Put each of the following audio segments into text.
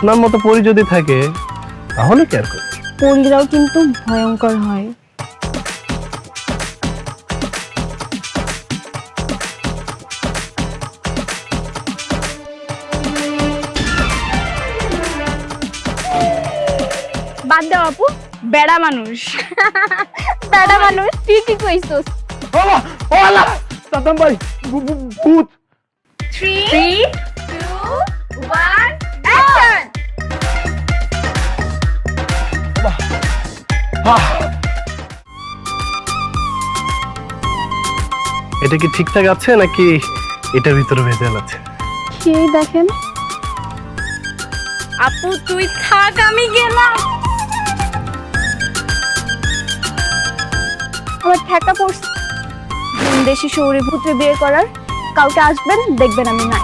আপনার মতো পরি যদি থাকে তাহলে কি আর করবে? পরীরাও কিন্তু ভয়ঙ্কর হয়। বাদ দাও আপু, বেড়া মানুষ। বেড়া মানুষ ঠিকই কইছস। ওলা ওলা সাতাম ভাই ভূত। 3 2 1 অ্যাকশন। এটা কি ঠিকঠাক আছে নাকি এটার ভিতরে ভেজাল আছে? কি দেখেন আপু, তুই থাক, আমি গেলাম। আমার ঠেকা পড়ছে দেশি শহরে ভূতে বিয়ে করার। কালকে আসবেন, দেখবেন আমি নাই।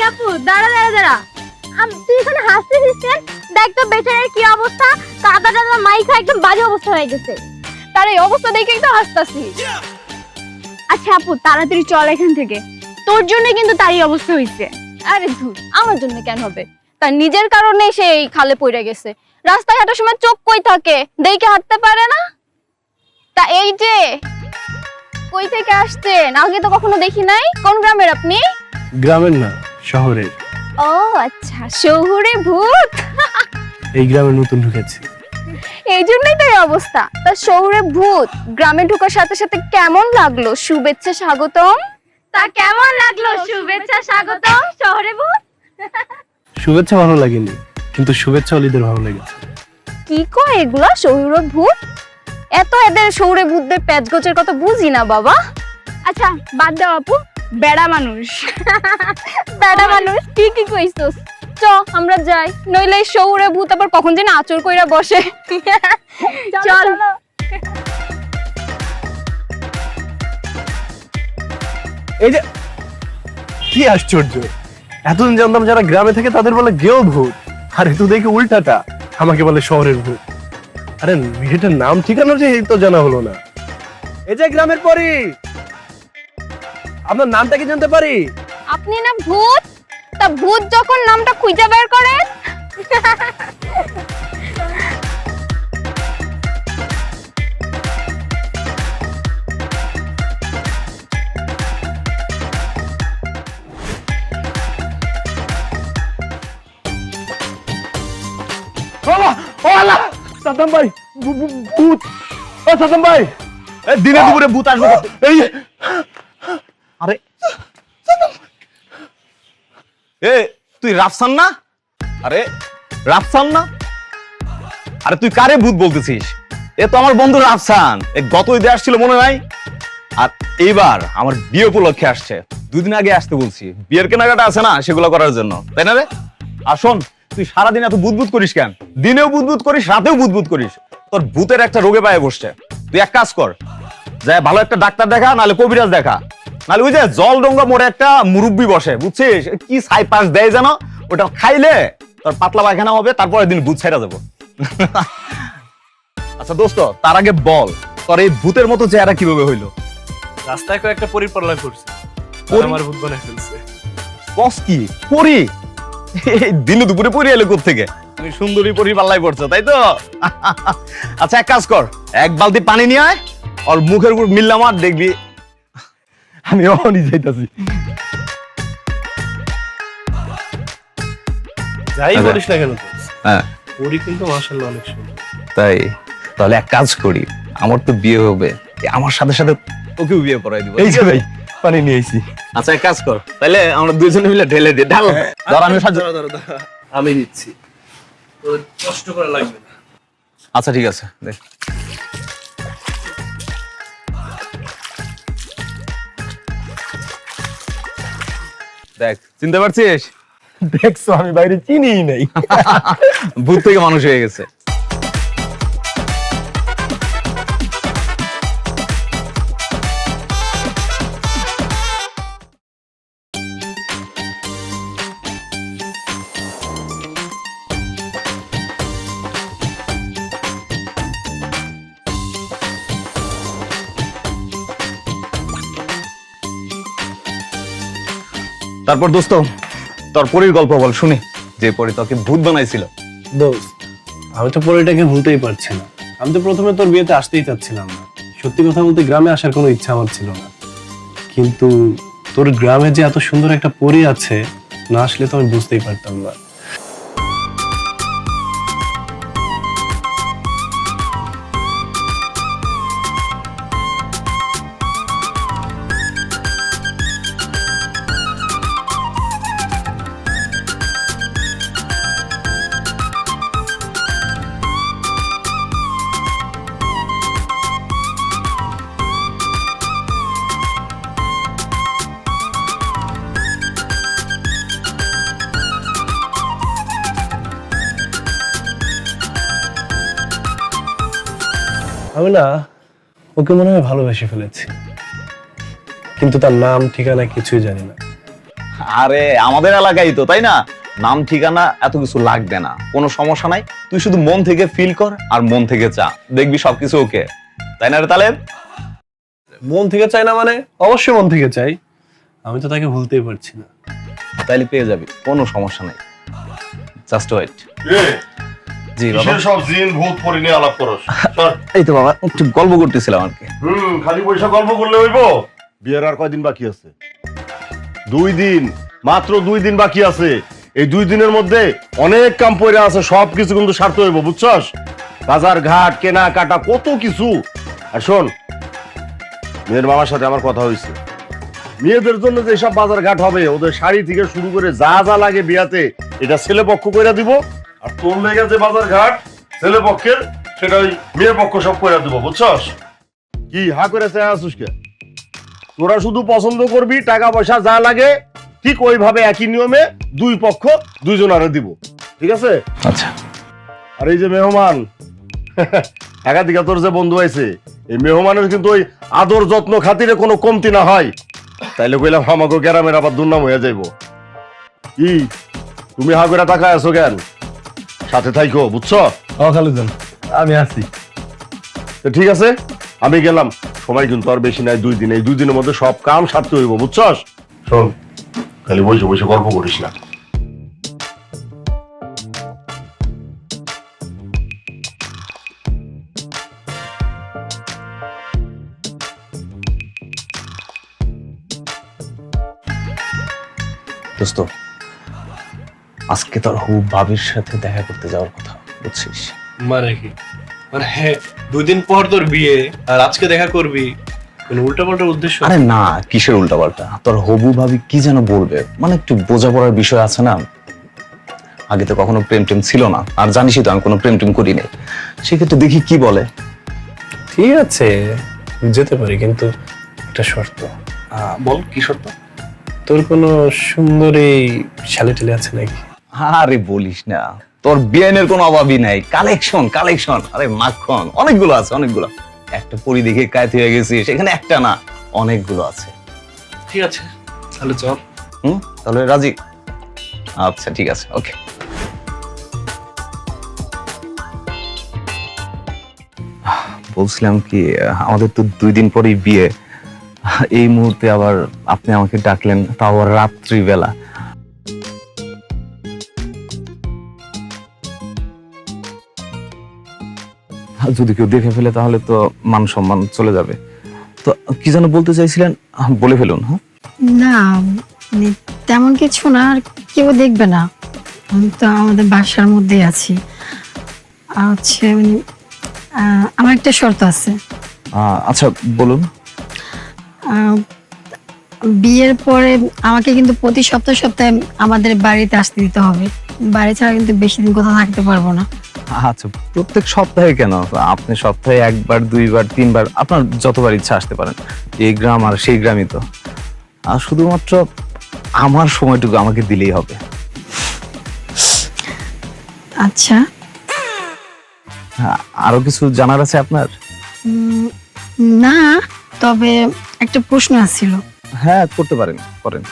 আপু দাঁড়া দাঁড়া দাঁড়া, তুই এখানে হাসতেছিস কেন? দেখ তো বেচারার কি অবস্থা, কাদা টাদা মাইখা একদম বাজে অবস্থা হয়ে গেছে। তার এই অবস্থা দেখেই তো হাসতাছি। আচ্ছা আপু, তাড়াতাড়ি চল এখান থেকে, তোর জন্য কিন্তু তারই অবস্থা হয়েছে। আরে ধুর, আমার জন্য কেন হবে? তার নিজের কারণে সে এই খালে পড়ে গেছে। রাস্তায় হাঁটার সময় চোখ কই থাকে, দেখে হাঁটতে পারে না। তা এই যে কই থেকে আসছেন? আগে তো কখনো দেখি নাই। কোন গ্রামের আপনি? গ্রামের না, শহরের। ও আচ্ছা, শহুরে ভূত। এই গ্রামে নতুন ঢুকেছি। এই জন্যই তো এই অবস্থা। তা শহুরে ভূত, গ্রামে ঢোকার সাথে সাথে কেমন লাগলো? শুভেচ্ছা স্বাগতম। তা কেমন লাগলো? শুভেচ্ছা স্বাগতম শহরে ভূত। শুভেচ্ছা ভালো লাগেনি, কিন্তু শুভেচ্ছা অলিদের ভালো লেগেছে। কি কয় এগুলা? শহুরে ভূত? এত এদের শহুরে ভূতদের প্যাচগোচের কথা বুঝি না বাবা। আচ্ছা বাদ দাও আপু, বেড়া মানুষ। বেড়া মানুষ ঠিকই কইছস। চ আমরা যাই, নইলে এই শহুরে ভূত আবার কখন যেন আচর কইরা বসে। চল। এই যে কি আশ্চর্য, এতদিন জানতাম যারা গ্রামে থাকে তাদের বলে গেও ভূত, আর এত দেখে উল্টাটা আমাকে বলে শহরের ভূত। আরে মেয়েটার নাম ঠিকানা যে এই তো জানা হলো না। এই যে গ্রামের পরি, আপনার নামটা কি জানতে পারি? আপনি না ভূত? তা ভূত যখন নামটা খুঁজে বের করেন। ওলা ওলা সাতাম ভাই ভূত। ও সাতাম ভাই, এই দিনে দুপুরে ভূত আসবে। এই আরে এ তুই রাফসান না? আরে রাফসান না? আরে তুই কারে ভূত বলতেছিস? এ তো আমার বন্ধু রাফসান। এ গত ঈদে আসছিল মনে নাই? আর এইবার আমার বিয়ে উপলক্ষে আসছে। 2 দিন আগে আসতে বলছি, বিয়ের কেনাকাটা আছে না, সেগুলো করার জন্য, তাই না রে? আর শোন, তুই সারাদিন এত বুদবুদ করিস কেন? দিনেও বুদবুদ করিস, রাতেও বুদবুদ করিস। তোর ভূতের একটা রোগে পায়ে বসছে। তুই এক কাজ কর, যায় ভালো একটা ডাক্তার দেখা, নাহলে কবিরাজ দেখা, নাহলে ওই যে জলডোঙ্গা মোড়ে একটা মুরব্বি বসে, বুঝছিস? কি সাইপাস দেয় জানো, ওটা খাইলে তোর পাতলা পায়খানা হবে, তারপরের দিন ভূত ছেড়ে যাবো। আচ্ছা দোস্ত, তার আগে বল, তোর এই ভূতের মতো চেহারা কিভাবে হইলো? রাস্তায় কয়েকটা পরি পড়লা করছে, পরী? আমার ভূত বানায় ফেলছে। বস কি পরি? এই দিনে দুপুরে পরি এলো কোথা থেকে? তুমি সুন্দরী পরি পাল্লাই পড়ছো তাই তো? আচ্ছা এক কাজ কর, এক বালতি পানি নিয়ে আয়, আর মুখের উপর মিললাম আর দেখবি আমি অহনি যাইতাছি। যাই আচ্ছা। বলিস না কেন তো, হ্যাঁ পরি কিন্তু মাশাআল্লাহ অনেক সুন্দর। তাই? তাহলে এক কাজ করি, আমার তো বিয়ে হবে, আমার সাথে সাথে তোকেও বিয়ে পড়াই দিব। এই যে ভাই পানি নিয়ে আইছি। আচ্ছা এক কাজ কর, তাহলে আমরা দুজনে মিলে ঢেলে দিই। ঢাল, ধর আমি সাহায্য। আমি দিচ্ছি, তোর কষ্ট করা লাগবে না। আচ্ছা ঠিক আছে, দেখ। দেখ, চিনতে পারছিস? দেখছো আমি বাইরে চিনিই নাই। ভূত থেকে মানুষ হয়ে গেছে। তারপর দোস্ত, তোর পরীর গল্প বল শুনি, যে পরী তোকে ভূত বানাইছিল। দোস্ত, আমি তো পরিটাকে ভুলতেই পারছি না। আমি তো প্রথমে তোর বিয়েতে আসতেই চাচ্ছিলাম না। সত্যি কথা বলতে গ্রামে আসার কোনো ইচ্ছা আমার ছিল না, কিন্তু তোর গ্রামে যে এত সুন্দর একটা পরি আছে, না আসলে তো আমি বুঝতেই পারতাম না। আমি না ওকে মনে হয় ভালোবেসে ফেলেছি, কিন্তু তার নাম ঠিকানা কিছুই জানি না। আরে আমাদের এলাকায় তো, তাই না? নাম ঠিকানা এত কিছু লাগবে না, কোনো সমস্যা নাই। তুই শুধু মন থেকে ফিল কর আর মন থেকে চা, দেখবি সবকিছু ওকে। তাই না রে তালেব? মন থেকে চাই না মানে? অবশ্যই মন থেকে চাই, আমি তো তাকে ভুলতেই পারছি না। তাইলে পেয়ে যাবি, কোনো সমস্যা নাই। Just wait. জি বাবা। কিসের সব জিন ভূত পরি নিয়ে আলাপ করস? চল। এই তো বাবা, একটু গল্প করতেছিলাম আর কি। খালি পয়সা গল্প করলে হইব? বিয়ের আর কয়দিন বাকি আছে? 2 দিন, মাত্র 2 দিন বাকি আছে। এই 2 দিনের মধ্যে অনেক কাম পড়ে আছে, সবকিছু কিন্তু সারতে হইব, বুঝছস? বাজার ঘাট, কেনা কাটা, কত কিছু। আর শোন, মেয়ের মামার সাথে আমার কথা হয়েছে, মেয়েদের জন্য যে সব বাজার ঘাট হবে, ওদের শাড়ি থেকে শুরু করে যা যা লাগে বিয়াতে, এটা ছেলে পক্ষ কইরা দিব। আর তোর লেগে যে বাজার ঘাট ছেলে পক্ষের, সেটা ওই মেয়ে পক্ষ সব কইরা দিব, বুঝছস? কি হা করে চাই আসুস কে? তোরা শুধু পছন্দ করবি, টাকা পয়সা যা লাগে ঠিক ওইভাবে একই নিয়মে 2 পক্ষ 2 জনারে দিব, ঠিক আছে? আচ্ছা। আর এই যে মেহমান, একাধিকা তোর যে বন্ধু আছে, এই মেহমানের কিন্তু ওই আদর যত্ন খাতিরে কোনো কমতি না হয়। তাইলে কইলাম আমাকে গ্রামের আবার দুর্নাম হয়ে যাইব। কি তুমি হা করে তাকায় আছো কেন? সাথে থাইকো, বুঝছো? খালুজান, আমি আছি। তো ঠিক আছে, আমি গেলাম। সময় কিন্তু আর বেশি নাই, 2 দিন। এই 2 দিনের মধ্যে সব কাম সারতে হইব, বুঝছস? শোন, খালি বসে বসে গল্প করিস না। দোস্ত, আজকে তোর হু ভাবির সাথে দেখা করতে যাওয়ার কথা, বুঝছিস? মানে কি? মানে হ্যাঁ, 2 দিন পর তোর বিয়ে আর আজকে দেখা করবি, কোন উল্টাপাল্টা উদ্দেশ্য? আরে না, কিসের উল্টাপাল্টা? তোর হবু ভাবি কি যেন বলবে, মানে একটু বোঝাপড়ার বিষয় আছে না। আগে তো কখনো প্রেম টেম ছিল না, আর জানিসই তো আমি কোনো প্রেম টেম করি নাই। সেক্ষেত্রে দেখি কি বলে। ঠিক আছে, যেতে পারি, কিন্তু একটা শর্ত। বল, কি শর্ত? তোর কোনো সুন্দরী ছেলে টেলে আছে নাকি? আরে বলিস না, তোর বিয়ানের কোনো অভাবই নাই। কালেকশন কালেকশন, আরে মাখন অনেকগুলো আছে, অনেকগুলো। একটা পরি দেখে কায়েত হয়ে গেছি, সেখানে একটা না, অনেকগুলো আছে। ঠিক আছে, তাহলে চল। তাহলে রাজি? আচ্ছা ঠিক আছে, ওকে। বলছিলাম কি, আমাদের তো 2 দিন পরেই বিয়ে। এই মুহূর্তে আবার আপনি আমাকে ডাকলেন, তাও আবার রাত্রিবেলা। যদি কেউ দেখে ফেলে তাহলে তো মান সম্মান চলে যাবে। তো কি যেন বলতে চাইছিলেন, বলে ফেলুন। হ্যাঁ, না মানে তেমন কিছু না, আর কেউ দেখবে না, আমি তো আমাদের বাসার মধ্যেই আছি। আর হচ্ছে মানে আমার একটা শর্ত আছে। আচ্ছা বলুন। আহ, বিয়ের পরে আমাকে কিন্তু প্রতি সপ্তাহে সপ্তাহে আমাদের বাড়িতে আসতে দিতে হবে, বাড়ি ছাড়া কিন্তু বেশি দিন কোথাও থাকতে পারবো না। আচ্ছা, প্রত্যেক সপ্তাহে কেন? আপনি সপ্তাহে একবার, দুইবার, তিনবার, আপনার যতবার ইচ্ছা আসতে পারেন। এই গ্রাম আর সেই গ্রামই তো। আর শুধুমাত্র আমার সময়টুকু আমাকে দিলেই হবে। আচ্ছা, আরো কিছু জানার আছে আপনার? না, তবে একটা প্রশ্ন আছিল। হ্যাঁ, করতে পারেন, করেন।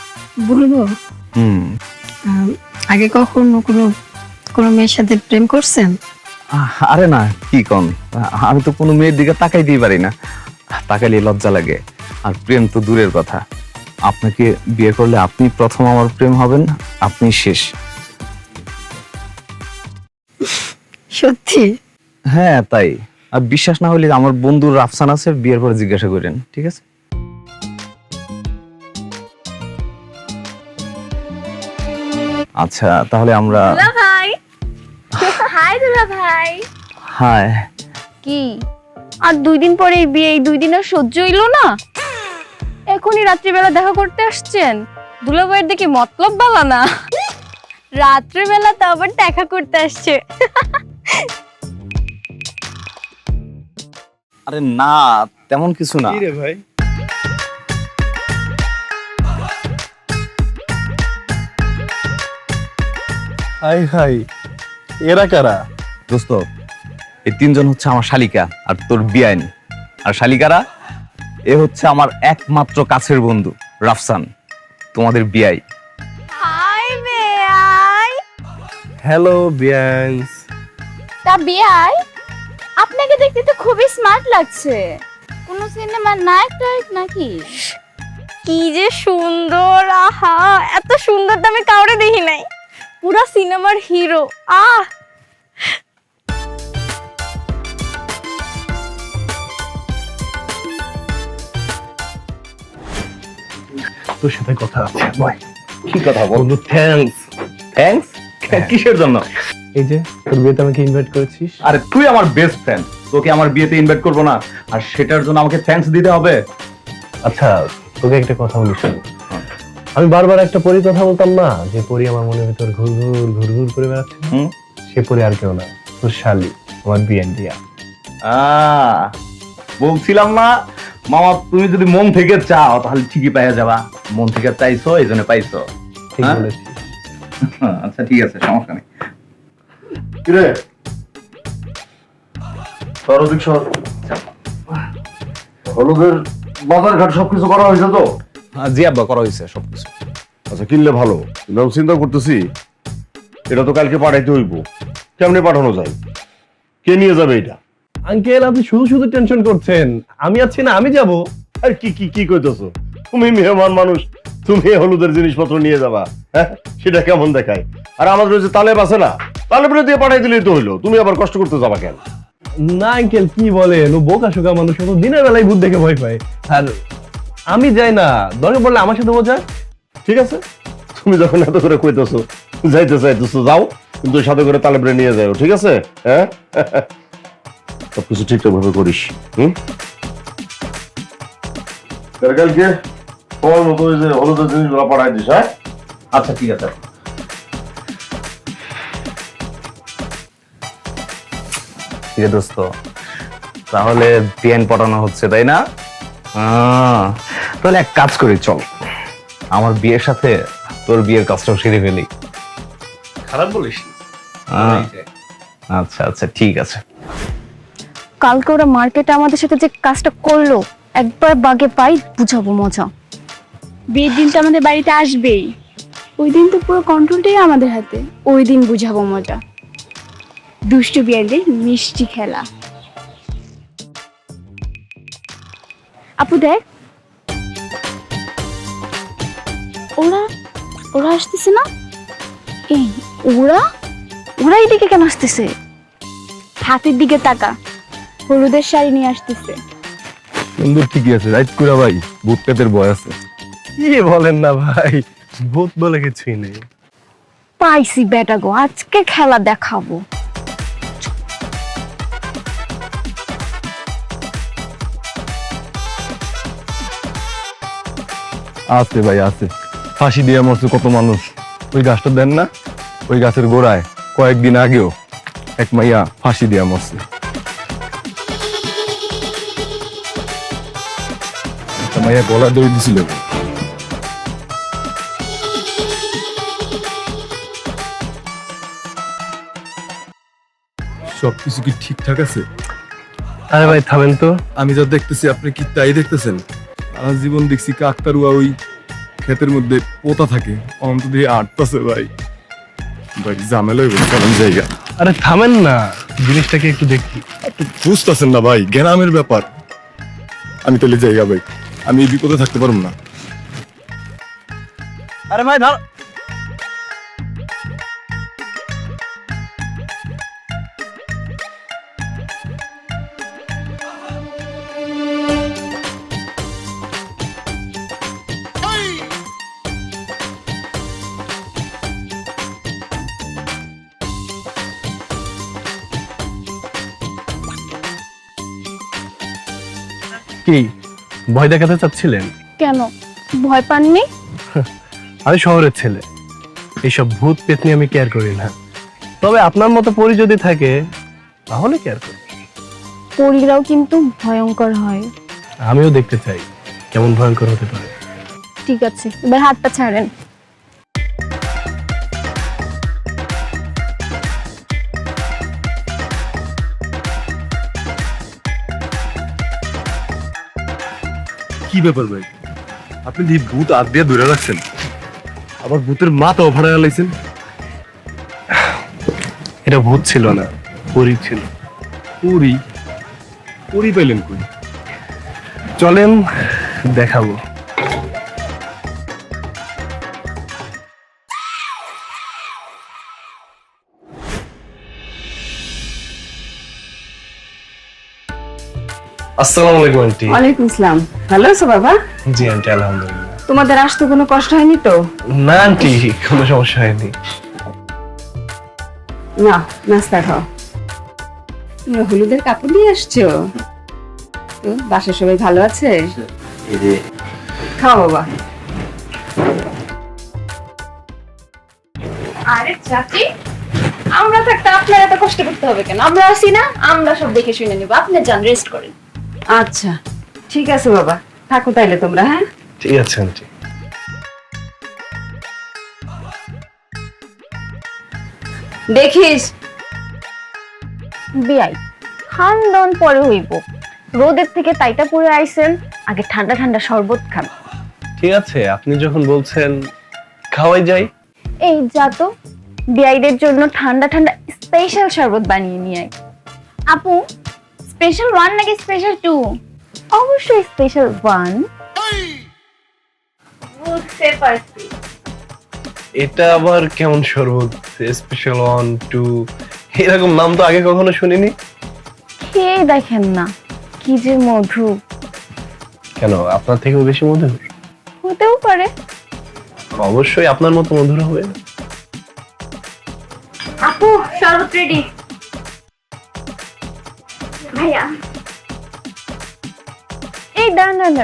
বলবো? হুম। আগে কখনো কোনো কোনো মেয়ের সাথে প্রেম করছেন? আরে না, কি কন, আমি তো কোনো মেয়ের দিকে তাকাইতেই পারি না, তাকাইলে লজ্জা লাগে। আর প্রেম তো দূরের কথা, আপনাকে বিয়ে করলে আপনি প্রথম আমার প্রেম হবেন, আপনি শেষ। সত্যি? হ্যাঁ তাই। আর বিশ্বাস না হলে আমার বন্ধু রাফসান আছে, বিয়ের পরে জিজ্ঞাসা করেন, ঠিক আছে? আচ্ছা, তাহলে আমরা দুলা ভাই, হাই দুলা ভাই। হাই। কি আর 2 দিন পরে বিয়ে, এই 2 দিন আর সহ্য হইলো না? এখনই রাত্রিবেলা দেখা করতে আসছেন? দুলা ভাইয়ের দেখি মতলব বালা না, রাত্রিবেলা তো আবার দেখা করতে আসছে। আরে না, তেমন কিছু না। কি রে ভাই? হাই হাই, এরা কারা? দোস্ত, এই 3 জন হচ্ছে আমার শালিকা আর তোর বিয়াইন। আর শালিকারা, এ হচ্ছে আমার একমাত্র কাছের বন্ধু রাফসান, তোমাদের বিয়াই। হাই বেয়াই। হ্যালো বিয়ান্স। তা বেয়াই, আপনাকে দেখতে তো খুবই স্মার্ট লাগছে। কোন সিনেমার নায়ক টায়ক নাকি? কি যে সুন্দর, আহা, এত সুন্দর তো আমি কাউরে দেখি নাই, পুরো সিনেমার হিরো। আহ, তোর সাথে কথা আছে ভাই। কি কথা বল? বন্ধু থ্যাঙ্কস। থ্যাঙ্কস? কিসের জন্য? এই যে তোর বিয়েতে আমাকে ইনভাইট করেছিস। আরে তুই আমার বেস্ট ফ্রেন্ড, তোকে আমার বিয়েতে ইনভাইট করব না আর সেটার জন্য আমাকে থ্যাঙ্কস দিতে হবে? আচ্ছা, তোকে একটা কথা বলি শোন। আমি বারবার একটা পরি কথা বলতাম না, যে পরি আমার মনের ভিতর ঘুরঘুর ঘুরঘুর করে বেড়াচ্ছে। সে পরি আর কেউ না, তোর শালি, আমার বিয়ান দিয়া। বলছিলাম না মামা, তুমি যদি মন থেকে চাও তাহলে ঠিকই পাইয়া যাবা। মন থেকে চাইছো, এই জন্য পাইছো। ঠিক হ্যাঁ? বলেছিস। আচ্ছা ঠিক আছে, সমস্যা নেই। কিরে সরদিক সর, হলুদের বাজার ঘাট সবকিছু করা হয়েছে তো? জি আব্বা, করা হয়েছে সবকিছু। আচ্ছা, কিনলে ভালো, কিন্তু আমি চিন্তা করতেছি এটা তো কালকে পাঠাইতে হইব। কেমনে পাঠানো যায়? কে নিয়ে যাবে এটা? আঙ্কেল, আপনি শুধু শুধু টেনশন করছেন, আমি আছি না, আমি যাব। আর কি কি কি কইতেছো? তুমি মেহমান মানুষ, তুমি হলুদের জিনিসপত্র নিয়ে যাবা? হ্যাঁ, সেটা কেমন দেখায়? আর আমাদের ওই যে তালেব আছে না, তালেবরে দিয়ে পাঠাই দিলেই তো হইলো, তুমি আবার কষ্ট করতে যাবা কেন? না আঙ্কেল, কি বলেন, ও বোকা শোকা মানুষ, ও তো দিনের বেলায় ভূত দেখে ভয় পায়। আর আমি যাই না, দরকার পড়লে আমার সাথে বোঝা। ঠিক আছে, তুমি যখন এত করে কইতেছো, যাইতে চাইতেছো যাও, কিন্তু ওই সাথে করে তালেবরে নিয়ে যাও, ঠিক আছে? হ্যাঁ, সবকিছু ঠিকঠাক ভাবে করিস। কালকে তোমার মতো ওই যে হলুদের জিনিসগুলো পাঠাই দিস। হ্যাঁ, আচ্ছা ঠিক আছে। ঠিক আছে দোস্ত, তাহলে বিয়ান পটানো হচ্ছে তাই না? তাহলে এক কাজ করি, চল আমার বিয়ের সাথে তোর বিয়ের কাজটাও সেরে ফেলি। খারাপ বলিস? আচ্ছা আচ্ছা ঠিক আছে। কালকে ওরা মার্কেটে আমাদের সাথে যে কাজটা করলো, একবার বাগে পাই বুঝাবো মজা। বিয়ের দিনটা আমাদের বাড়িতে আসবেই, ওই দিন তো পুরো কন্ট্রোলটাই আমাদের হাতে, ওই দিন বুঝাবো মজা। দুষ্টু বিয়ারদের মিষ্টি খেলা। আপু দেখ, ওরা ওরা আসতেছে না? এই ওরা ওরা এদিকে কেন আসতেছে? হাতের দিকে তাকা, হলুদের শাড়ি নিয়ে আসতেছে। বন্ধু ঠিকই আছে, রাইট করে ভাই, ভূত পেতের ভয় আছে। কি বলেন না ভাই, ভূত বলে কিছুই নেই। পাইছি বেটা গো, আজকে খেলা দেখাবো। আছে ভাই আছে, ফাঁসি দিয়ে মরছে কত মানুষ। ওই গাছটা দেন না, ওই গাছের গোড়ায় কয়েকদিন আগেও এক মাইয়া ফাঁসি দিয়ে মরছে। একটা মাইয়া গলা দড়ি দিছিল। সবকিছু কি ঠিকঠাক আছে? আরে ভাই থামেন তো। আমি যা দেখতেছি আপনি কি তাই দেখতেছেন? সারা জীবন দেখছি কাকতারুয়া ওই ক্ষেতের মধ্যে পোতা থাকে, অন্ত দিয়ে আটতাছে ভাই। ভাই ঝামেলা হইব কেমন জায়গা। আরে থামেন না, জিনিসটাকে একটু দেখি। আপনি বুঝতেছেন না ভাই, গ্রামের ব্যাপার। আমি তাহলে জায়গা ভাই, আমি এই বিপদে থাকতে পারবো না। আরে ভাই ধর। কি ভয় দেখাতে চাচ্ছিলেন? কেন ভয় পাননি? আমি শহরের ছেলে, এইসব ভূত পেতনি আমি কেয়ার করি না। তবে আপনার মতো পরি যদি থাকে তাহলে কেয়ার করি। পরীরাও কিন্তু ভয়ঙ্কর হয়। আমিও দেখতে চাই কেমন ভয়ঙ্কর হতে পারে। ঠিক আছে, এবার হাতটা ছাড়েন। কি ব্যাপার ভাই, আপনি এই ভূত হাত দিয়ে ধরে রাখছেন, আবার ভূতের মাথা ভাড়া লাইছেন। এটা ভূত ছিল না, পরি ছিল। পুরি পুরি পাইলেন কই? চলেন দেখাবো। আসসালামু আলাইকুম আন্টি। ওয়ালাইকুম আসসালাম। ভালো আছো বাবা? জি আন্টি, আলহামদুলিল্লাহ। তোমাদের আসতে কোনো কষ্ট হয়নি তো? না আন্টি, কোনো সমস্যা হয়নি। না, নাস্তা খাও। তোমরা হলুদের কাপড় নিয়ে আসছো তো? বাসার সবাই ভালো আছে? খাও বাবা। আরে চাচি, আমরা থাকতে আপনার এত কষ্ট করতে হবে কেন? আমরা আছি না, আমরা সব দেখে শুনে নেব। আপনি যান, রেস্ট করেন। আচ্ছা ঠিক আছে বাবা, থাকো তাইলে তোমরা। হ্যাঁ ঠিক আছে আন্টি। দেখিস। বিয়াই খান পরে হইব। রোদের থেকে তাইটা পরে আইছেন, আগে ঠান্ডা ঠান্ডা শরবত খান। ঠিক আছে, আপনি যখন বলছেন খাওয়াই যাই। এই যা তো, বিয়াইদের জন্য ঠান্ডা ঠান্ডা স্পেশাল শরবত বানিয়ে নিয়ে আয়। আপু, স্পেশাল 1 নাকি স্পেশাল 2? অবশ্যই স্পেশাল 1। বুঝতে পারছি। এটা আবার কেমন শরবত? স্পেশাল 1, 2 এরকম নাম তো আগে কখনো শুনিনি। খেয়ে দেখেন না, কি যে মধু। কেন, আপনার থেকেও বেশি মধুর? হতেও পারে। অবশ্যই আপনার মতো মধুর হবে। আপু, শরবত রেডি। ভাইয়া, এই দাঁড়ান,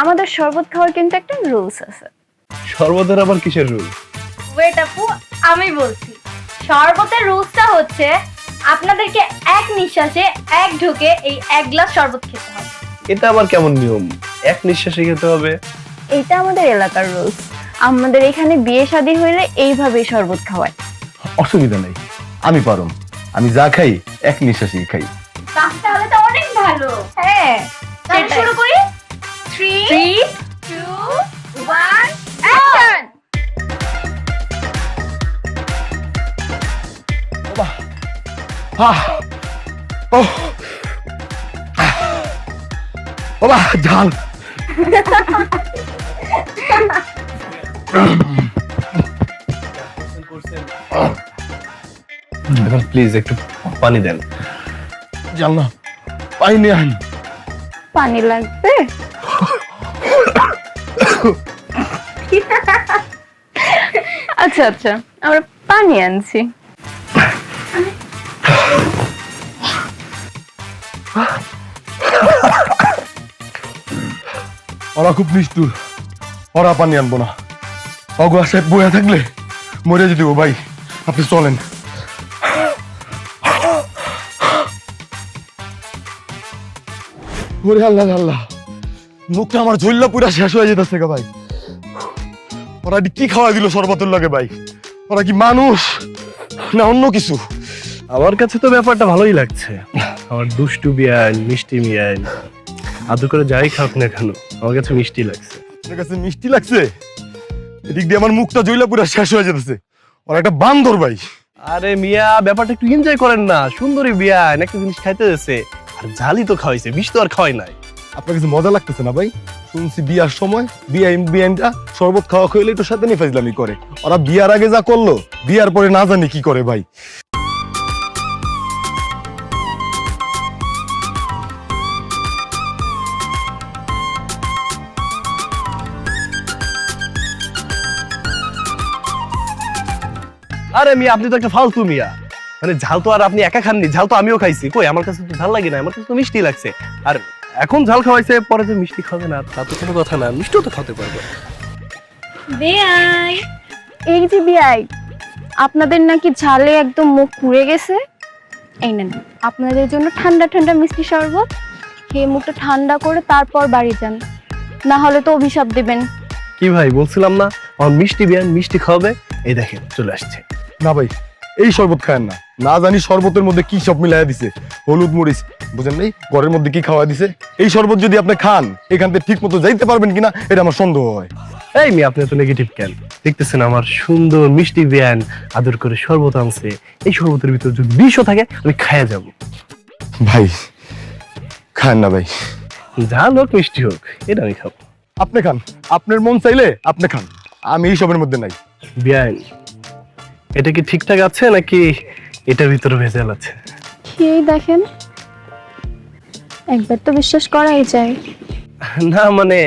আমাদের শরবত খাওয়ার কিন্তু একটা রুলস আছে। শরবতের আবার কিসের রুল? ওয়েট আপু, আমি বলছি। শরবতের রুলসটা হচ্ছে আপনাদেরকে এক নিঃশ্বাসে এক ঢুকে এই 1 গ্লাস শরবত খেতে হবে। এটা আবার কেমন নিয়ম, এক নিঃশ্বাসে খেতে হবে? এটা আমাদের এলাকার রুলস। আমাদের এখানে বিয়ে শাদী হইলে এইভাবেই শরবত খাওয়ায়। অসুবিধা নেই, আমি পারুম। আমি যা খাই এক নিঃশ্বাসই খাই। তাহলে তো অনেক ভালো। হ্যাঁ, তাহলে শুরু করি। 3, 2, 1, অ্যাকশন! বাবা ঝাল। এখন প্লিজ একটু পানি দেন। জাল না, পানি নিয়ে আন। পানি লাগবে? আচ্ছা আচ্ছা, আমরা পানি আনছি। ওরা খুব নিষ্ঠুর, ওরা পানি আনবো না। অগো আশায় বইয়া থাকলে মরে যেতে ভাই, আপনি চলেন। ওরে আল্লাহ আল্লাহ, মুখটা আমার ঝুল্লা পুরা শেষ হয়ে যেতেছে গা ভাই। ওরা কি খাওয়া দিল শরবতের লাগে ভাই? ওরা কি মানুষ না অন্য কিছু? আমার কাছে তো ব্যাপারটা ভালোই লাগছে। আমার দুষ্টু বিয়ান, মিষ্টি মিয়ান, আদর করে যাই খাক না কেন, আমার কাছে মিষ্টি লাগছে। আপনার কাছে মিষ্টি লাগছে? এদিক দিয়ে আমার মুখটা ঝুল্লা পুরা শেষ হয়ে যেতেছে। ওরা একটা বান্দর ভাই। আরে মিয়া, ব্যাপারটা একটু এনজয় করেন না। সুন্দরী বিয়ান একটা জিনিস খাইতে দিয়েছে, আর ঝালই তো খাওয়াইছে, বিষ তো আর খাওয়াই নাই। আপনার কাছে মজা লাগতেছে না ভাই? শুনছি বিয়ার সময় বিয়ানটা শরবত খাওয়া খাইলে একটু সাথে নিয়ে ফাইজলামি করে। ওরা বিয়ার আগে যা করলো, বিয়ার পরে না জানি কি করে ভাই। আরে মিয়া, আপনি তো একটা ফালতু মিয়া। মানে ঝাল তো আর আপনি একা খাননি, ঝাল তো আমিও খাইছি। কই, আমার কাছে তো ঝাল লাগে না, আমার কাছে তো মিষ্টি লাগছে। আর এখন ঝাল খাওয়াইছে, পরে যে মিষ্টি খাবে না তা তো কোনো কথা না, মিষ্টিও তো খেতে পারবো। বিয়াই, এই যে বিয়াই, আপনাদের নাকি ঝালে একদম মুখ পুড়ে গেছে। এই নেন আপনাদের জন্য ঠান্ডা ঠান্ডা মিষ্টি শরবত, খেয়ে মুখটা ঠান্ডা করে তারপর বাড়ি যান, না হলে তো অভিশাপ দিবেন। কি ভাই, বলছিলাম না আমার মিষ্টি বিয়ান, মিষ্টি খাওয়াবে। এই দেখেন চলে আসছে। না ভাই, এই শরবত খায়েন না। না জানি শরবতের মধ্যে কি সব মিলাইয়া দিছে, হলুদ মরিচ বুঝেন নাই, ঘরের মধ্যে কি খাওয়া দিছে। এই শরবত যদি আপনি খান, এখান থেকে ঠিক মতো যাইতে পারবেন কিনা এটা আমার সন্দেহ হয়। এই মেয়ে, আপনি এত নেগেটিভ কেন? দেখতেছেন আমার সুন্দর মিষ্টি বিয়ান, আদর করে শরবত আনছে। এই শরবতের ভিতর যদি বিষও থাকে আমি খাইয়া যাব। ভাই খান না ভাই, ঝাল হোক মিষ্টি হোক, এটা আমি খাবো। আপনি খান, আপনার মন চাইলে আপনি খান, আমি এই সবের মধ্যে নাই। বিয়ান, এটা কি ঠিকঠাক আছে নাকি এটার ভিতরে ভেজাল আছে? খেয়ে দেখেন, একবার তো বিশ্বাস করাই যায়। না মানে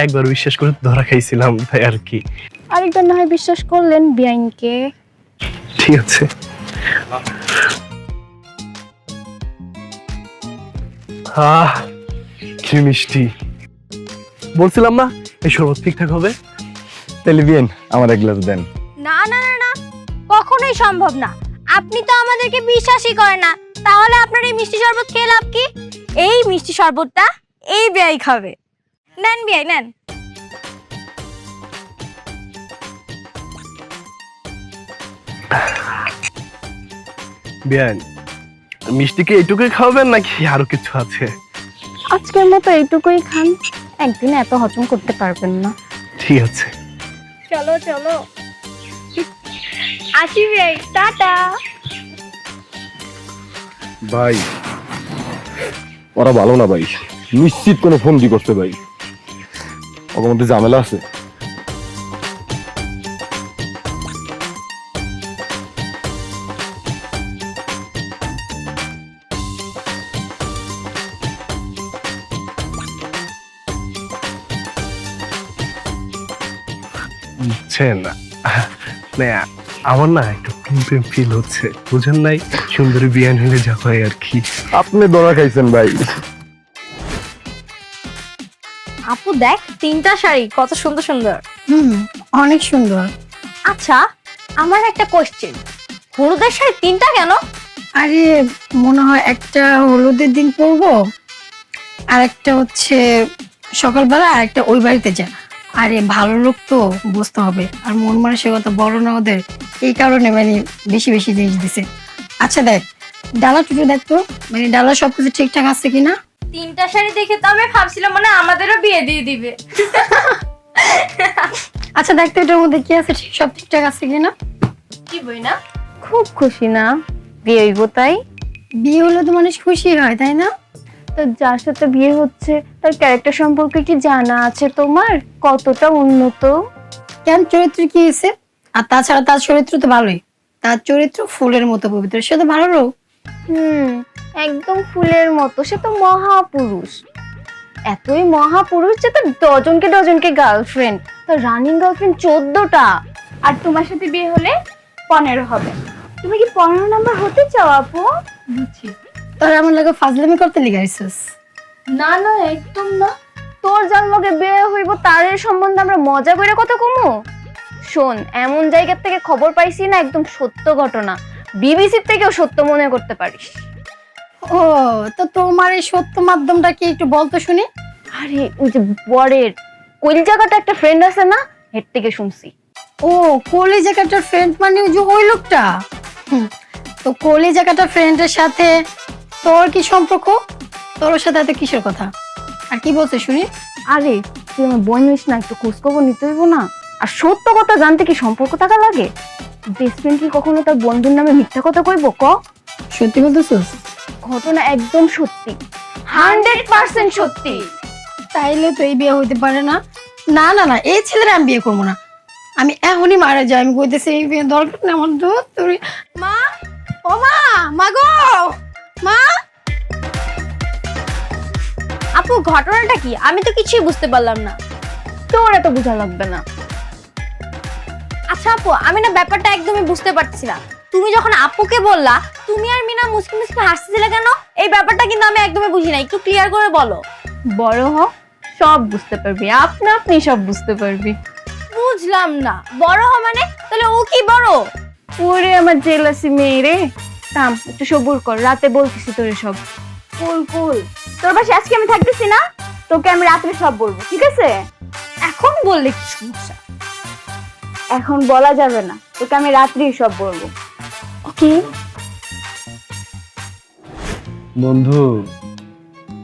একবার বিশ্বাস করে ধরা খাইছিলাম, তাই আর কি। আরেকবার না হয় বিশ্বাস করলেন বিয়াইনকে। ঠিক আছে। কি মিষ্টি। বলছিলাম না এই শরবত ঠিকঠাক হবে। তাহলে বিয়েন আমার এক গ্লাস দেন। না না না না, কখনোই সম্ভব না। আপনি তো আমাদেরকে বিশ্বাসই করেন না, তাহলে আপনার এই মিষ্টি শরবত খেয়ে লাভ কি? এই মিষ্টি শরবতটা এই বিয়াই খাবে। নেন বিয়াই নেন। বিয়ান, মিষ্টি কি এইটুকুই খাওয়াবেন নাকি আরো কিছু আছে? আজকের মতো এইটুকুই খান, একদিনে এত হজম করতে পারবেন না। ঠিক আছে। চলো চলো, আসি বিয়াই, টাটা। ভাই ওরা ভালো না ভাই, নিশ্চিত কোনো ফোন দি করতে ভাই, ওর মধ্যে ঝামেলা আছে। বুঝছেন না, মানে আমার না একটু প্রেম ফিল হচ্ছে, বুঝেন নাই? সুন্দরী বিয়ান হলে যা হয় আর কি। আপনি ধরা খাইছেন ভাই। আপু দেখ, তিনটা শাড়ি কত সুন্দর সুন্দর। অনেক সুন্দর। আচ্ছা, আমার একটা কোশ্চেন, হলুদের শাড়ি তিনটা কেন? আরে মনে হয় একটা হলুদের দিন পরবো, আর একটা হচ্ছে সকালবেলা, আর একটা ওই বাড়িতে যা। আরে ভালো লোক তো, বুঝতে হবে। আর মন মানসিকতা বড় না ওদের, এই কারণে মানে বেশি বেশি জিনিস দিছে। আচ্ছা দেখ, ডালা টুটু দেখ তো, মানে ডালা সবকিছু ঠিকঠাক আছে কিনা। তিনটা শাড়ি দেখে তো আমি ভাবছিলাম মানে আমাদেরও বিয়ে দিয়ে দিবে। আচ্ছা দেখ তো এটার মধ্যে কি আছে, ঠিক সব ঠিকঠাক আছে কিনা। কি বই না, খুব খুশি না বিয়ে হইব তাই? বিয়ে হলে তো মানুষ খুশি হয়, তাই না? তো যার সাথে বিয়ে হচ্ছে তার ক্যারেক্টার সম্পর্কে কি জানা আছে তোমার? কতটা উন্নত? কেন, চরিত্র কি হয়েছে? আর তাছাড়া তার চরিত্র তো ভালোই, তার চরিত্র ফুলের মতো পবিত্র, সে তো ভালো লোক। একদম ফুলের মতো, সে তো মহাপুরুষ। এতই মহাপুরুষ যে তার ডজনকে ডজনকে গার্লফ্রেন্ড, তার রানিং গার্লফ্রেন্ড 14টা। আর তোমার সাথে বিয়ে হলে 15 হবে। তুমি কি 15 নাম্বার হতে চাও আপু? বুঝছি, তোর এমন লাগে ফাজলামি করতে লিগাইছিস। না না, একদম না। তোর যার লগে বিয়ে হইব তার সম্বন্ধে আমরা মজা করে কথা কমু। শোন, এমন জায়গা থেকে খবর পাইছি না, একদম সত্য ঘটনা, বিবিসির থেকেও সত্য মনে করতে পারিস। ও, তো তোমার এই সত্য মাধ্যমটা কি একটু বলতো শুনি। আরে ওই যে বরের কোন জায়গাটা একটা ফ্রেন্ড আছে না, এর থেকে শুনছি। ও, কলেজ জায়গাটার ফ্রেন্ড মানে ওই যে ওই লোকটা। তো কলেজ জায়গাটার ফ্রেন্ডের সাথে তোর কি সম্পর্ক? তোর সাথে এত কিসের কথা? আর কি বলছে শুনি। আরে তুই আমার বোন নিস না, একটু খোঁজ খবর নিতে হইব না? আর সত্য কথা জানতে কি সম্পর্ক থাকা লাগে? বেস্ট ফ্রেন্ড কি কখনো তার বন্ধুর নামে মিথ্যা কথা কইব? সত্যি বলতেছিস? ঘটনা একদম সত্যি, 100% সত্যি। তাইলে তো এই বিয়ে হইতে পারে না। না না না, এই ছেলের আমি বিয়ে করবো না। আমি এখনই মারা যাই। আমি কইতেছি এই বিয়ে দরকার না আমার। দুধ তুই মা, ও মা, মা গো, মা। আপু ঘটনাটা কি? আমি তো কিছুই বুঝতে পারলাম না। তোর এত বোঝা লাগবে না। আচ্ছা আপু, আমি না ব্যাপারটা একদমই বুঝতে পারছি না। তুমি যখন আপুকে বললা, তুমি আর মিনা মুসকি মুসকি হাসছিলে কেন? এই ব্যাপারটা কিন্তু আমি একদমই বুঝি না, একটু ক্লিয়ার করে বলো। বড় হ, সব বুঝতে পারবি, আপনা আপনি সব বুঝতে পারবি। বুঝলাম না, বড় হ মানে? তাহলে ও কি বড়? ওরে আমার জেলাসি মেয়ে রে। থাম, একটু সবুর কর, রাতে বলতেছি তোরে সব। কুল কুল, তোর বাসায় আজকে আমি থাকতেছি না, তোকে আমি রাত্রে সব বলবো, ঠিক আছে? এখন বললে কি সমস্যা? এখন বলা যাবে না, তোকে আমি রাত্রেই সব বলবো, ওকে? বন্ধু,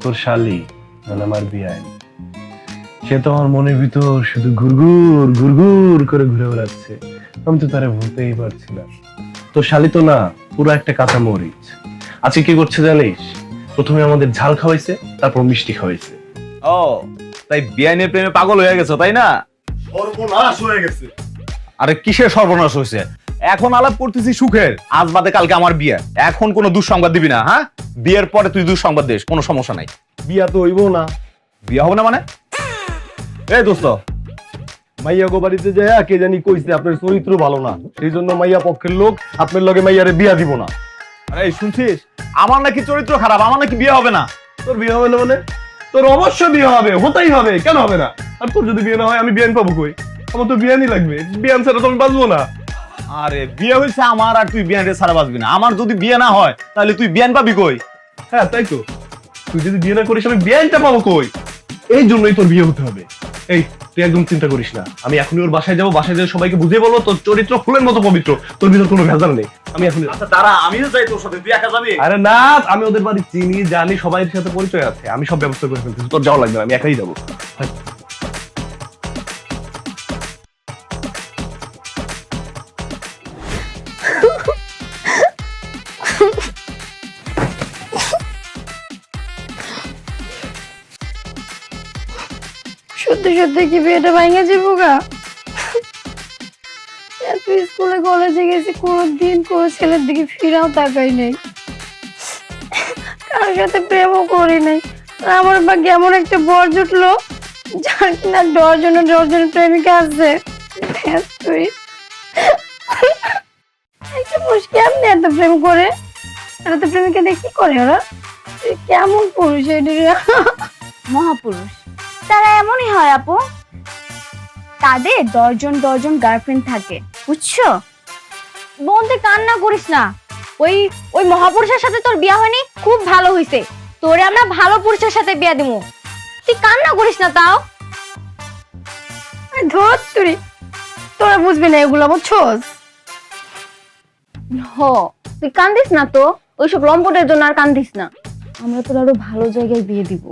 তোর শালি মানে আমার বিয়াই, সে তো আমার মনের ভিতর শুধু ঘুরঘুর ঘুরঘুর করে ঘুরে বেড়াচ্ছে। আমি তো তারে ভুলতেই পারছি না। তোর শালি তো না, পুরো একটা কাঁচা মরিচ। আজকে কি করছে জানিস? প্রথমে আমাদের ঝাল খাওয়াইছে, তারপর মিষ্টি খাওয়াইছে। ও, তাই বিয়ানের প্রেমে পাগল হয়ে গেছো তাই না? সর্বনাশ হয়ে গেছে। আরে কিসের সর্বনাশ হয়েছে? এখন আলাপ করতেছি সুখের, আজ বাদে কালকে আমার বিয়ে। এখন কোনো দুঃসংবাদ দিবি না, হ্যাঁ? বিয়ের পরে তুই দুঃসংবাদ দিস, কোনো সমস্যা নাই। বিয়া তো হইব না। বিয়ে হবে না মানে? এই দোস্ত, মাইয়া গো বাড়িতে যায় কে জানি কইছে আপনার চরিত্র ভালো না, সেই জন্য মাইয়া পক্ষের লোক আপনার লগে মাইয়ারে বিয়া দিব না। আরে এই শুনছিস? আমার নাকি চরিত্র খারাপ, আমার নাকি বিয়ে হবে না। তোর বিয়ে হবে না মানে? তোর অবশ্যই বিয়ে হবে, হতেই হবে, কেন হবে না? আর তোর যদি বিয়ে না হয় আমি বিয়ান পাবো কই? আমার তো বিয়ানই লাগবে, বিয়ান ছাড়া তো আমি বাঁচবো না। আরে বিয়ে হয়েছে আমার, আর তুই বিয়ানের ছাড়া বাঁচবি না। আমার যদি বিয়ে না হয় তাহলে তুই বিয়ান পাবি কই? হ্যাঁ তাই তো, তুই যদি বিয়ে না করিস আমি বিয়ানটা পাবো কই? এই জন্যই তোর বিয়ে হতে হবে। এই তুই একদম চিন্তা করিস না, আমি এখনই ওর বাসায় যাবো, বাসায় যেয়ে সবাইকে বুঝিয়ে বলবো তোর চরিত্র ফুলের মতো পবিত্র, তোর ভিতর কোনো ভেজাল নেই। আমি এখন আচ্ছা তারা, আমিও যাই তোর সাথে, তুই একা যাবি? আরে না, আমি ওদের বাড়ি চিনি, জানি, সবাই সাথে পরিচয় আছে, আমি সব ব্যবস্থা করে ফেলতেছি, তোর যাওয়া লাগবে না, আমি একাই যাবো। সত্যি সত্যি কি বিয়েটা ভাঙা যাবো গা? এত স্কুলে কলেজে গেছি, কোনোদিন কোনো ছেলের দিকে ফিরাও তাকাই নাই, কারোর সাথে প্রেমও করি নাই। আর আমার ভাগ্যে এমন একটা বর জুটলো যার কিনা ডজনে প্রেমিকা আছে। ধ্যাৎ তুই, একটা পুরুষ কেমনি এত প্রেম করে? আর এত প্রেমিকা দিয়ে কি করে ওরা? তুই কেমন পুরুষ এটা? মহাপুরুষ তারা এমনই হয় আপু, তাদের দশজন গার্লফ্রেন্ড থাকে, বুঝছো? বলতে কান্না করিস না, ওই ওই মহাপুরুষের সাথে তোর বিয়া হয়নি, খুব ভালো হইছে। তোরে আমরা ভালো পুরুষের সাথে বিয়া দিমু, তুই কান্না করিস না। তাও ধর তুই, তোরা বুঝবি না এগুলো, বুঝছোস? তুই কান্দিস না তো, ওইসব লম্পটের জন্য আর কান্দিস না। আমরা তোর আরো ভালো জায়গায় বিয়ে দিব।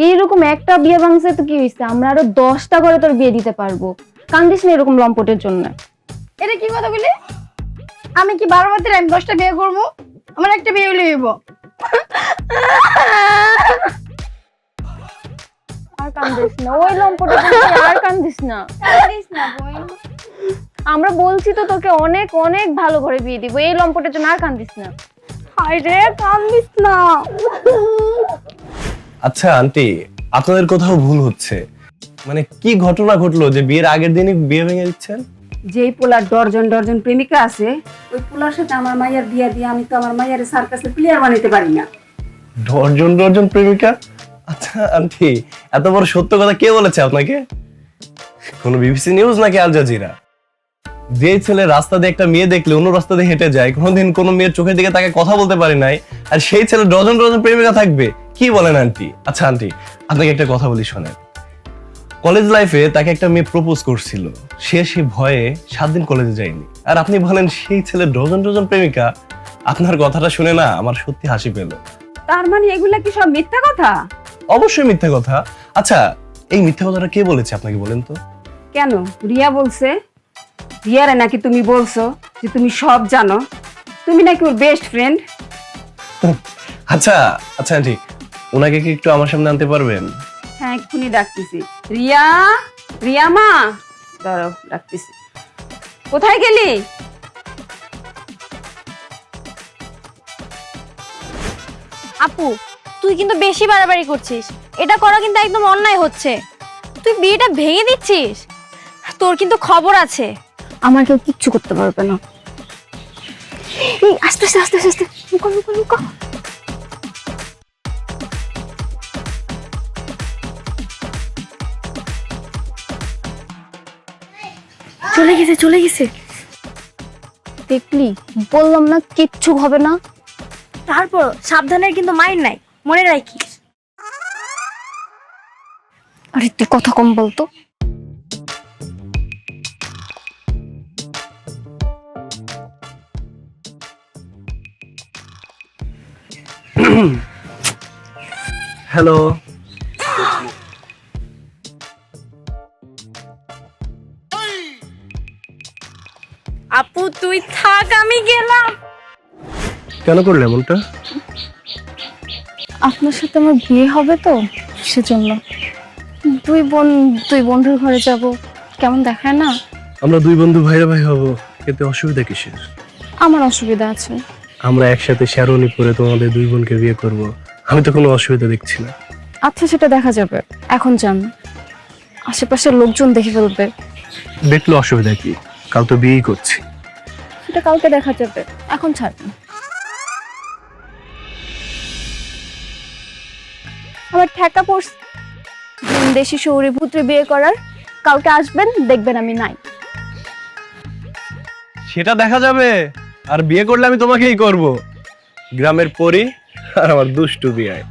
এইরকম একটা বিয়ে ভাঙছে তো কি হয়েছে, আমরা আরো 10টা করে তোর বিয়ে দিতে পারবো। কান্দিস না এরকম লম্পটের জন্য। এটা কি কথা বলি? আমি কি 12 বছর আমি 10টা বিয়ে করবো? আমার একটা বিয়ে হলে হইব। আর কান্দিস না, ওই লম্পটের জন্য আর কান্দিস না। আমরা বলছি তো তোকে অনেক অনেক ভালো ঘরে বিয়ে দিব, এই লম্পটের জন্য আর কান্দিস না। আরে কান্দিস না। আচ্ছা আন্টি, আপনাদের কোথাও ভুল হচ্ছে। মানে কি ঘটনা ঘটলো যে বিয়ের আগের দিনই বিয়ে ভেঙে দিচ্ছেন? যেই পোলার ডর্জন ডর্জন প্রেমিকা আছে, ওই পোলার সাথে আমার মাইয়ার বিয়া দিয়ে আমি তো আমার মাইয়ারে সার্কাসের প্লেয়ার বানাইতে পারি না। ডর্জন ডর্জন প্রেমিকা? আচ্ছা আন্টি, এত বড় সত্য কথা কে বলেছে আপনাকে? কোন বিবিসি নিউজ নাকি আল জাজিরা? যে ছেলে রাস্তা দিয়ে একটা মেয়ে দেখলে অন্য রাস্তা দিয়ে হেঁটে যায়, কোনোদিন কোনো মেয়ের চোখের দিকে তাকে কথা বলতে পারে নাই, আর সেই ছেলে ডজন ডজন প্রেমিকা থাকবে? কি বলেন আন্টি? আচ্ছা আন্টি, আপনাকে একটা কথা বলি শোনেন। কলেজ লাইফে তাকে একটা মেয়ে প্রপোজ করছিল, সে ভয়ে 7 দিন কলেজে যায়নি, আর আপনি বলেন সেই ছেলে ডজন ডজন প্রেমিকা। আপনার কথাটা শুনে না আমার সত্যি হাসি পেল। তার মানে এগুলা কি সব মিথ্যা কথা? অবশ্যই মিথ্যা কথা। আচ্ছা, এই মিথ্যা কথাটা কে বলেছে আপনাকে বলেন তো? কেন, রিয়া বলছে? রিয়ারে নাকি তুমি বলছো যে তুমি সব জানো, তুমি নাকি ওর বেস্ট ফ্রেন্ড? আচ্ছা আচ্ছা আন্টি, ওনাকে কি একটু আমার সামনে আনতে পারবেন? হ্যাঁ, এক্ষুনি ডাকতেছি। রিয়া, রিয়া মা, দাঁড়াও ডাকতেছি। কোথায় গেলি? আপু, তুই কিন্তু বেশি বাড়াবাড়ি করছিস। এটা করা কিন্তু একদম অন্যায় হচ্ছে। তুই বিয়েটা ভেঙে দিচ্ছিস। তোর কিন্তু খবর আছে। আমার কেউ কিচ্ছু করতে পারবে না। এই আস্তে আস্তে আস্তে আস্তে, লুকা লুকা লুকা। চলে গেছে চলে গেছে। দেখলি, বললাম না কিচ্ছু হবে না। তারপর সাবধানের কিন্তু মাইন্ড নাই, মনে রাখিস। আরে তুই কথা কম বলতো। হ্যালো। আপু তুই থাক, আমি গেলাম। কেন করলে এমনটা? আপনার সাথে আমার বিয়ে হবে তো, সেজন্য। দুই বন্ধুর ঘরে যাব, কেমন দেখায় না? আমরা দুই বন্ধু ভাইরা ভাই হব, এতে অসুবিধা কিসের? আমার অসুবিধা আছে। আমরা একসাথে শেরওয়ানি পরে তোমাদের দুই বোনকে বিয়ে করব, আমি তো কোনো অসুবিধা দেখছি না। আচ্ছা, সেটা দেখা যাবে। এখন যান, আশেপাশের লোকজন দেখে ফেলবে। দেখলে অসুবিধা কি? কাল তো বিয়েই করছি। সেটা কালকে দেখা যাবে, এখন ছাড়বেন। আমার ঠেকা পড়ছে দেশি শহুরে পুত্রে বিয়ে করার। কালকে আসবেন, দেখবেন আমি নাই। সেটা দেখা যাবে। আর বিয়ে করলে আমি তোমাকেই করব, গ্রামের পরী আর আমার দুষ্টু বিয়ায়।